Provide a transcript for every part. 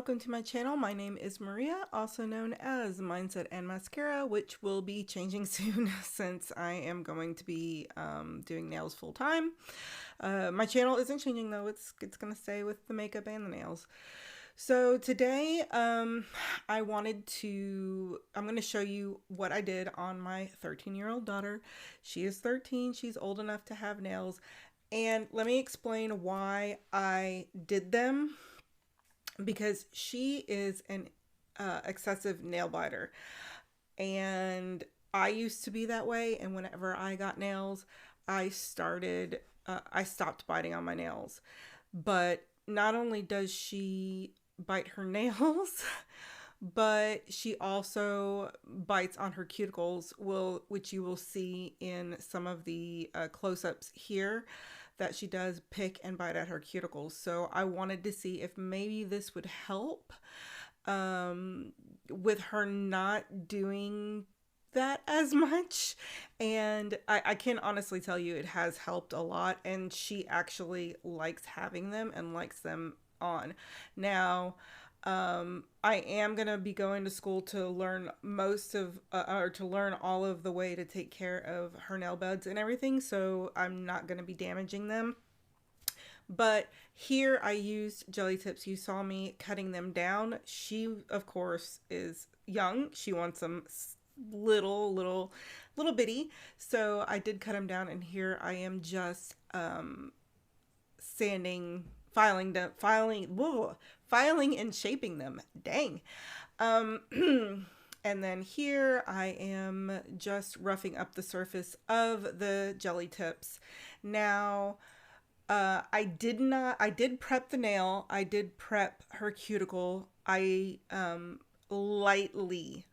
welcome to my channel. My name is Maria, also known as Mindset and Mascara, which will be changing soon since I am going to be doing nails full time. My channel isn't changing though, it's going to stay with the makeup and the nails. So today I'm going to show you what I did on my 13-year-old daughter. She is 13, she's old enough to have nails, and let me explain why I did them. Because she is an excessive nail biter, and I used to be that way. And whenever I got nails, I stopped biting on my nails. But not only does she bite her nails, but she also bites on her cuticles, which you will see in some of the close-ups here, that she does pick and bite at her cuticles. So I wanted to see if maybe this would help with her not doing that as much. And I can honestly tell you it has helped a lot, and she actually likes having them and likes them on. Now, I am going to be going to school to learn to learn all of the way to take care of her nail beds and everything. So I'm not going to be damaging them. But here I used jelly tips. You saw me cutting them down. She, of course, is young. She wants them little bitty. So I did cut them down, and here I am just filing and shaping them. Dang. And then here I am just roughing up the surface of the jelly tips. Now, I did prep the nail. I did prep her cuticle. I lightly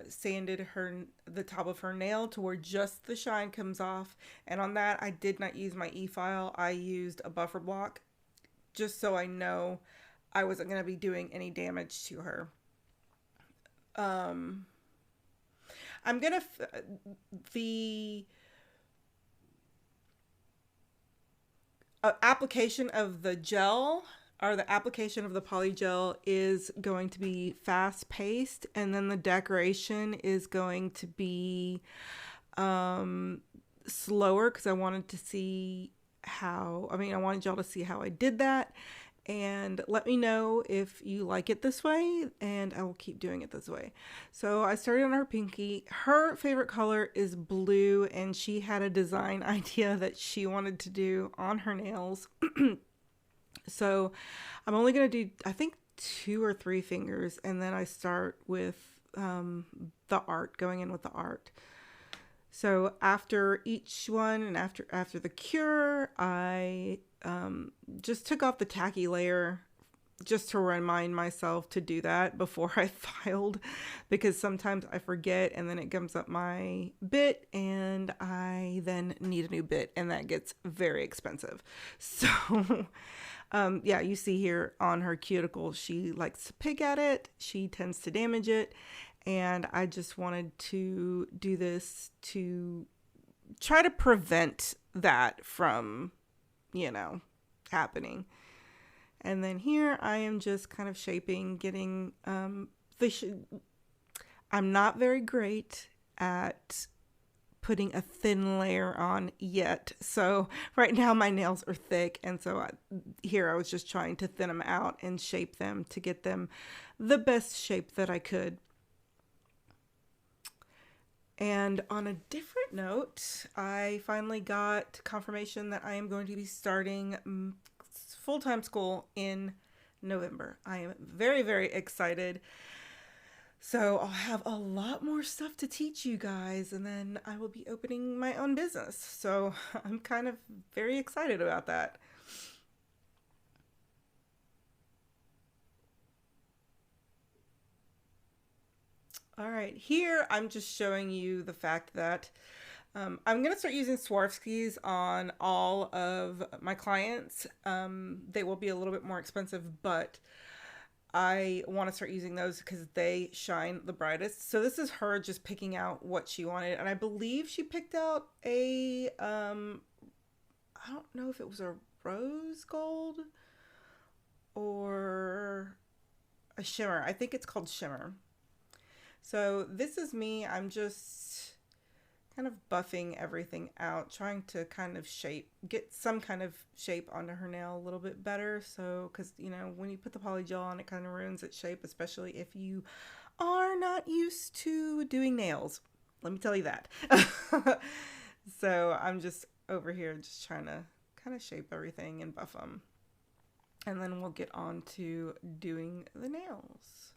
sanded the top of her nail to where just the shine comes off. And on that, I did not use my e-file. I used a buffer block, just so I know I wasn't going to be doing any damage to her. I'm going to, the application of the gel, or the application of the poly gel, is going to be fast paced, and then the decoration is going to be slower, because I wanted y'all to see how I did that. And let me know if you like it this way, and I will keep doing it this way. So I started on her pinky. Her favorite color is blue, and she had a design idea that she wanted to do on her nails. So I'm only going to do, I think, 2 or 3 fingers, and then I start with the art, going in with the art. So after each one, and after the cure, I just took off the tacky layer, just to remind myself to do that before I filed, because sometimes I forget and then it gums up my bit, and I then need a new bit, and that gets very expensive. So yeah, you see here on her cuticle, she likes to pick at it. She tends to damage it. And I just wanted to do this to try to prevent that from, happening. And then here I am just kind of shaping, getting I'm not very great at putting a thin layer on yet. So right now my nails are thick, and so here I was just trying to thin them out and shape them to get them the best shape that I could. And on a different note, I finally got confirmation that I am going to be starting full-time school in November. I am very, very excited. So I'll have a lot more stuff to teach you guys, and then I will be opening my own business. So I'm kind of very excited about that. All right, here I'm just showing you the fact that I'm going to start using Swarovskis on all of my clients. They will be a little bit more expensive, but I want to start using those because they shine the brightest. So this is her just picking out what she wanted, and I believe she picked out a, I don't know if it was a rose gold or a shimmer. I think it's called shimmer. So this is me. I'm just kind of buffing everything out, trying to kind of get some kind of shape onto her nail a little bit better. So, because, you know, when you put the poly gel on, it kind of ruins its shape, especially if you are not used to doing nails. Let me tell you that. So I'm just over here just trying to kind of shape everything and buff them. And then we'll get on to doing the nails.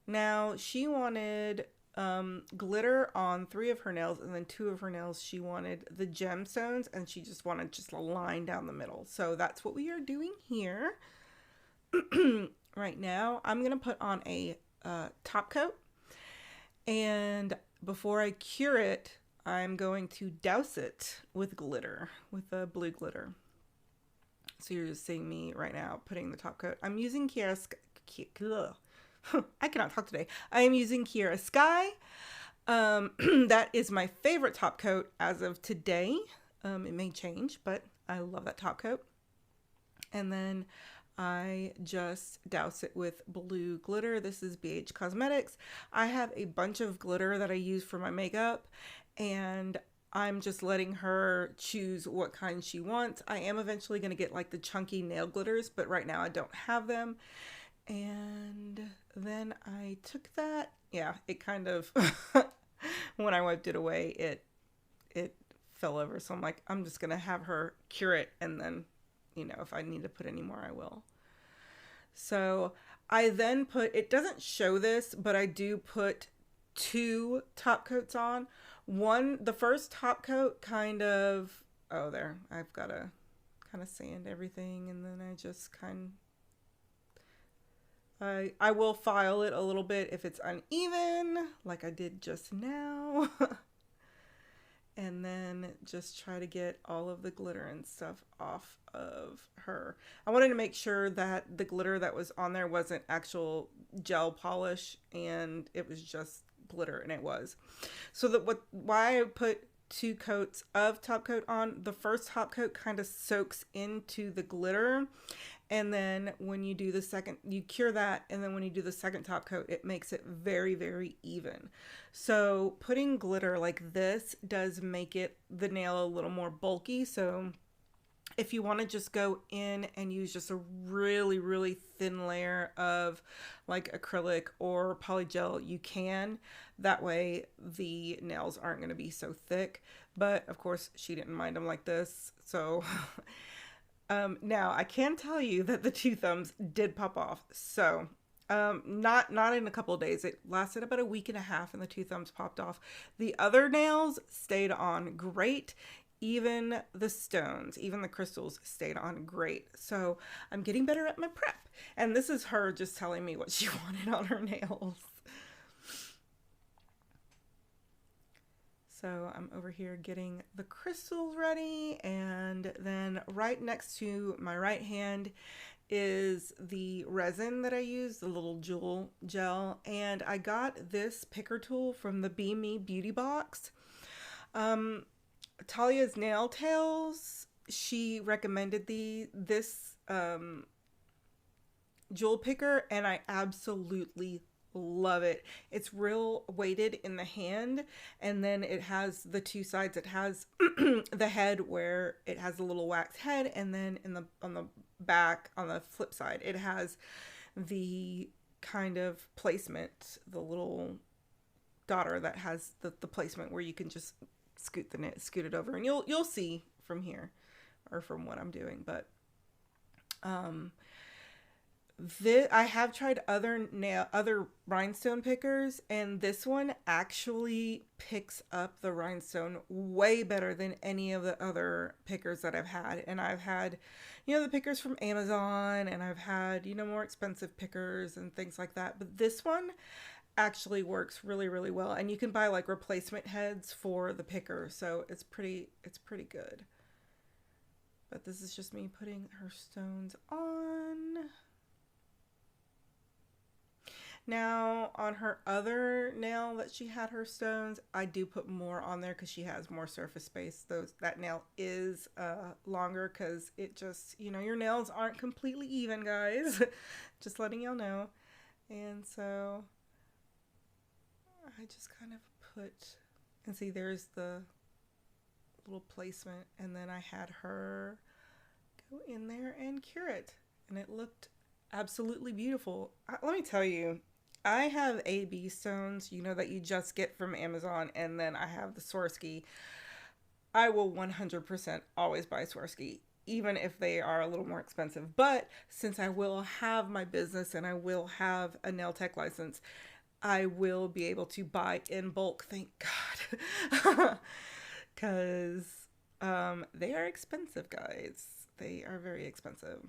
Now, she wanted glitter on 3 of her nails, and then 2 of her nails she wanted the gemstones, and she just wanted just a line down the middle. So that's what we are doing here. Right now, I'm going to put on a top coat, and before I cure it, I'm going to douse it with glitter, with a blue glitter. So you're just seeing me right now putting the top coat. I'm using I cannot talk today. I am using Kiara Sky. That is my favorite top coat as of today. It may change, but I love that top coat. And then I just douse it with blue glitter. This is BH Cosmetics. I have a bunch of glitter that I use for my makeup, and I'm just letting her choose what kind she wants. I am eventually going to get like the chunky nail glitters, but right now I don't have them. And then I took that. Yeah, it kind of, when I wiped it away, it fell over. So I'm like, I'm just going to have her cure it. And then, you know, if I need to put any more, I will. So I then put, it doesn't show this, but I do put 2 top coats on. The first top coat kind of, oh, there, I've got to kind of sand everything. And then I just I will file it a little bit if it's uneven, like I did just now. And then just try to get all of the glitter and stuff off of her. I wanted to make sure that the glitter that was on there wasn't actual gel polish, and it was just glitter, and it was. So why I put 2 coats of top coat on, the first top coat kind of soaks into the glitter, and then when you do the second, you cure that, and then when you do the second top coat, it makes it very, very even. So putting glitter like this does make the nail a little more bulky. So if you want to just go in and use just a really, really thin layer of like acrylic or polygel, you can. That way the nails aren't going to be so thick. But of course, she didn't mind them like this. So now I can tell you that the 2 thumbs did pop off. So not in a couple of days. It lasted about a week and a half, and the 2 thumbs popped off. The other nails stayed on great. Even the stones, even the crystals stayed on great. So I'm getting better at my prep. And this is her just telling me what she wanted on her nails. So I'm over here getting the crystals ready, and then right next to my right hand is the resin that I use, the little jewel gel, and I got this picker tool from the Be Me beauty box. Talia's Nail Tales, she recommended this jewel picker, and I absolutely love it. It's real weighted in the hand, and then it has the 2 sides. It has the head where it has a little wax head, and then on the back, on the flip side, it has the kind of placement, the little daughter that has the placement where you can just scoot it over, and you'll see from here or from what I'm doing. But I have tried other rhinestone pickers, and this one actually picks up the rhinestone way better than any of the other pickers that I've had. And I've had, the pickers from Amazon, and I've had, more expensive pickers and things like that. But this one actually works really, really well. And you can buy like replacement heads for the picker. So it's pretty good. But this is just me putting her stones on. Now, on her other nail that she had her stones, I do put more on there because she has more surface space. That nail is longer because it just, your nails aren't completely even, guys. Just letting y'all know. And so I just kind of put, and see, there's the little placement, and then I had her go in there and cure it, and it looked absolutely beautiful. Let me tell you, I have AB stones, that you just get from Amazon, and then I have the Swarovski. I will 100% always buy Swarovski, even if they are a little more expensive. But since I will have my business and I will have a nail tech license, I will be able to buy in bulk, thank God. Because they are expensive, guys. They are very expensive.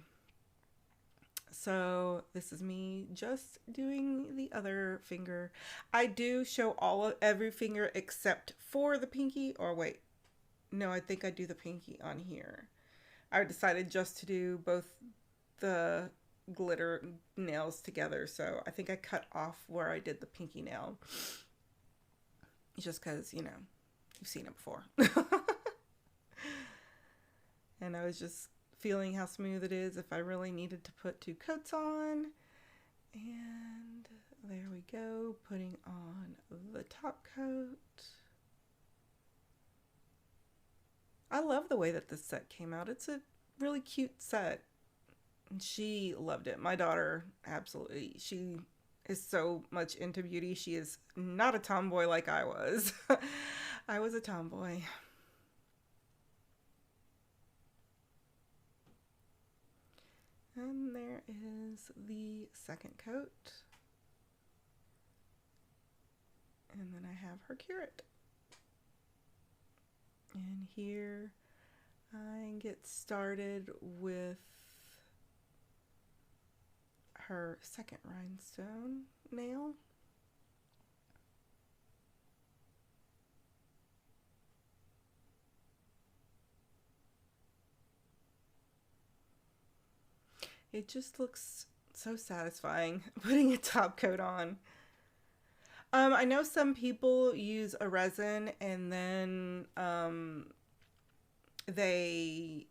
So this is me just doing the other finger. I do show every finger except for the pinky. Or wait, no, I think I do the pinky on here. I decided just to do both the glitter nails together, so I think I cut off where I did the pinky nail, just because you've seen it before. And I was just feeling how smooth it is if I really needed to put 2 coats on. And there we go, putting on the top coat. I love the way that this set came out. It's a really cute set. And she loved it. My daughter, absolutely. She is so much into beauty. She is not a tomboy like I was. I was a tomboy. And there is the second coat. And then I have her cure it. And here I get started with her second rhinestone nail. It just looks so satisfying putting a top coat on. I know some people use a resin and then they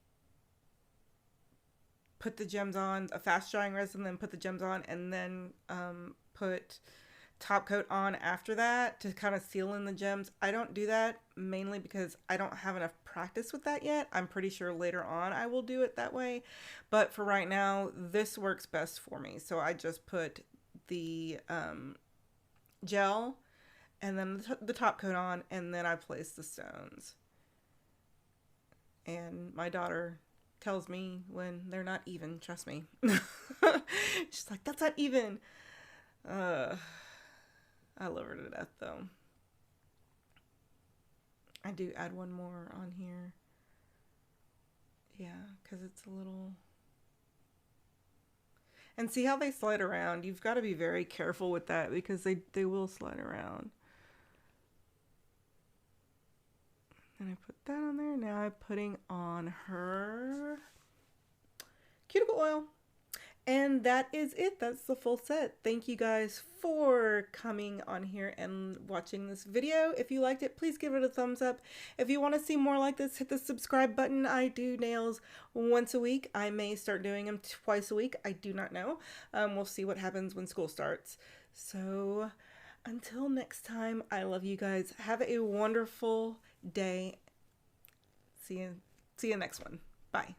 put the gems on, a fast drying resin, then put the gems on, and then put top coat on after that to kind of seal in the gems. I don't do that mainly because I don't have enough practice with that yet. I'm pretty sure later on I will do it that way, but for right now this works best for me. So I just put the gel and then the top coat on, and then I place the stones. And my daughter tells me when they're not even, trust me. She's like, that's not even. I love her to death though. I do add one more on here. Yeah, because it's a little... And see how they slide around? You've got to be very careful with that because they will slide around. And I put that on there. Now I'm putting on her cuticle oil. And that is it. That's the full set. Thank you guys for coming on here and watching this video. If you liked it, please give it a thumbs up. If you want to see more like this, hit the subscribe button. I do nails once a week. I may start doing them twice a week. I do not know. We'll see what happens when school starts. So until next time, I love you guys. Have a wonderful day. See you next one. Bye.